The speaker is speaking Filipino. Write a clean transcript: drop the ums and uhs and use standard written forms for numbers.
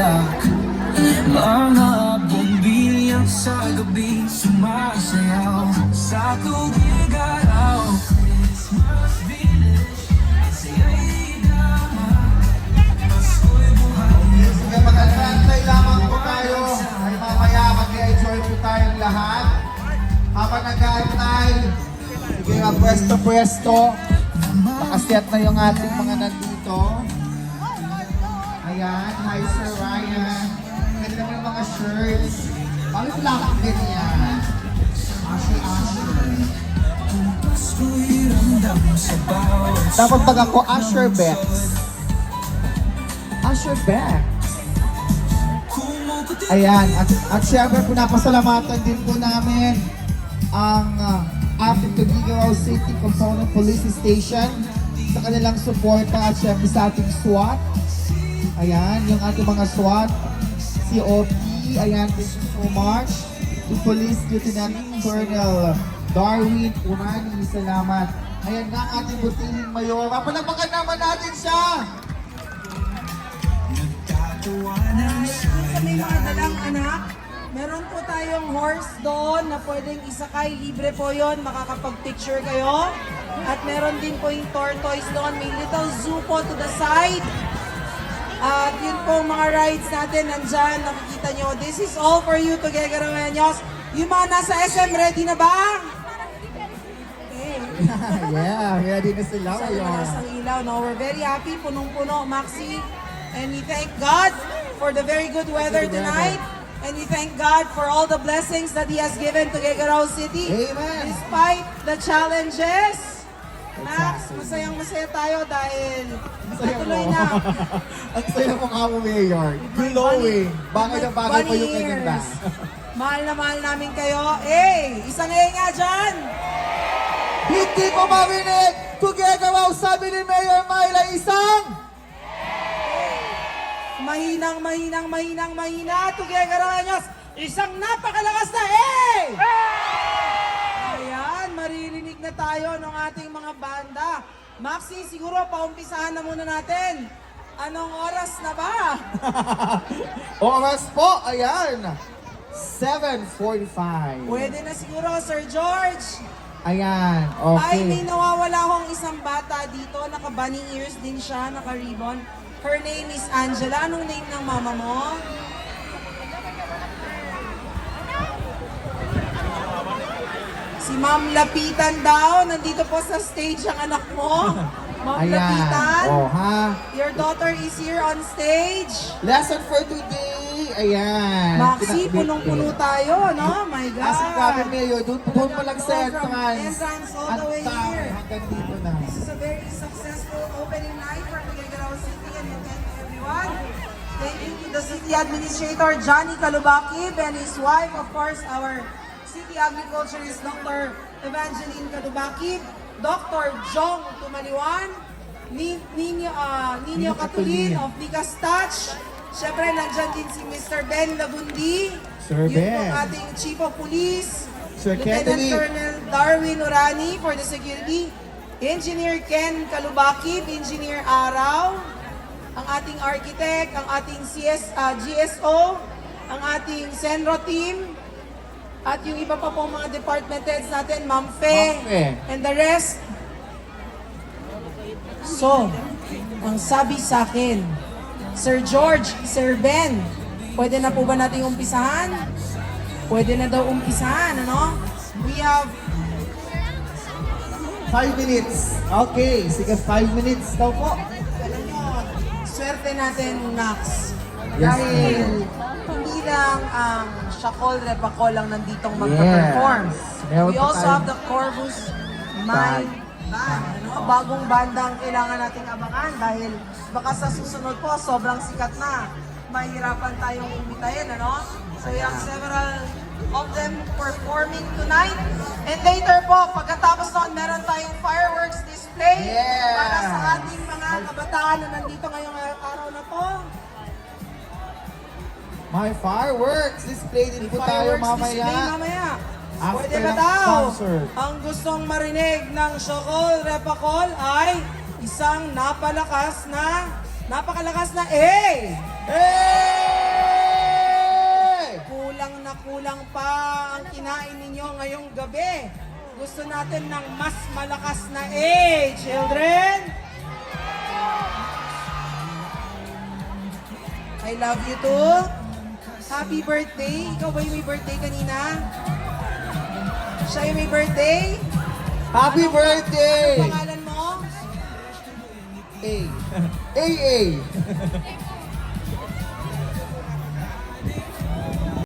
bulaklak. Mga bumbiyak sa gabi sumasayaw sa tubig araw. Christmas village, saya'y dama, Pasko'y buhay. Sige, mag-antay lamang po tayo. Ay mamaya mag-enjoy po tayong lahat. Habang nag-aantay, sige, pwesto-pwesto. Nakaset na yung ating mga nandito. Ayan, hi Sir Ryan. Ganda mo yung mga shirts. Bakit lang ganyan? Asher. Pasko'y ramdam sa bawat Dapat pag ako, Asher Bex. Asher Bex. Ayan, at syempre pinapasalamatan din po namin ang ating Tuguegarao City Component Police Station sa kanilang suporta at syempre sa ating SWAT. Ayan, yung ating mga SWAT, COP, ayan, thank you so much. To Police Lieutenant Colonel Darwin Urani, salamat. Ayan nga ang ating butiling mayor. Palagpakan naman natin siya! Sa may mga dalang anak, meron po tayong horse doon na pwedeng isakay. Libre po yon, makakapag-picture kayo. At meron din po yung tortoise doon. May little zoo po to the side. At yun po mga rides natin nandyan. Nakikita nyo. This is all for you, Tuguegaroeños. Yung mga nasa SM, ready na ba? Okay. Yeah, ready na sila Sa ngayon. taas ng ilaw. No, we're very happy. Punong-puno, Maxi. And we thank God for the very good weather tonight. And we thank God for all the blessings that He has given to Tuguegarao City. Amen. Despite the challenges. Max, masayang-masaya tayo dahil tuloy na. Ang saya mo nga mo, Mayor. Glowing. Bagay na bagay pa yung kanyang bag. Mahal na mahal namin kayo. Eh, isang nga dyan. Hindi ko marinig! Tuguegarao, sabi ni Mayor Myla, isang! Mahina. Tuguegaroeños, isang napakalakas na Ayan, maririnig na tayo ng ating mga banda. Maxi, siguro paumpisahan na muna natin. Anong oras na ba? Oras po, ayan. 7:45. Pwede na siguro, Sir George. Ayan, Ay, may okay. nawawala akong isang bata dito. Naka-bunny ears din siya, naka-ribbon. Her name is Angela. Anong name ng mama mo? Si Ma'am Lapitan daw. Nandito po sa stage ang anak mo. Ma'am Ayan, Lapitan. oh ha. Your daughter is here on stage. Lesson for today, ayan. Maxi, punong-puno tayo, no? My God. As in grabe, Mayor, doon pa lang sa From entrance. entrance all the way Ang tao, here. hanggang dito na. This is a very successful opening night for Tuguegarao City and we thank everyone. Thank you to the City Administrator Johnny Calubakib and his wife, of course, our City Agriculturist Dr. Evangeline Calubakib, Dr. Jong Tumaliwan, Nino Catulin of Nicas Touch. Siyempre, nandyan din si Mr. Ben Lagundi. Sir Yun Ben. po ating Chief of Police. Sir Lieutenant Kennedy. Colonel Darwin Urani for the security. Engineer Ken Kalubakib, Engineer Araw, ang ating architect, ang ating GSO, ang ating Senro team, at yung iba pa po mga department heads natin, Ma'am Fe, Ma'am Fe. and the rest. So, ang sabi sa akin, Sir George, Sir Ben, pwede na po ba nating umpisahan? Pwede na daw umpisahan, ano? We have 5 minutes. Okay, sige, 5 minutes daw po. alam nyo, swerte natin, Nax. Yes, Dahil hindi lang ang Shakol Repacol lang nanditong magpa-perform. Yes. Meron We pa also tayong have the Corvus Mind Band. Ano? Bagong banda ang kailangan nating abangan dahil baka sa susunod po, sobrang sikat na. Mahirapan tayong umitayin, ano? So we have several of them performing tonight. And later po, pagkatapos noon, meron tayong fireworks display Yeah. para sa ating mga kabataan na nandito ngayong araw na to. May fireworks display din po tayo Fireworks display mamaya. mamaya. After Pwede na ng daw. concert. Ang gustong marinig ng Shakol Repacol ay isang napakalakas na Hey! kulang pa ang kinain ninyo ngayong gabi. Gusto natin ng mas malakas na A, children. I love you too. Happy birthday. Ikaw ba yung may birthday kanina? Siya yung may birthday? Happy birthday! Anong pangalan mo? A. AA.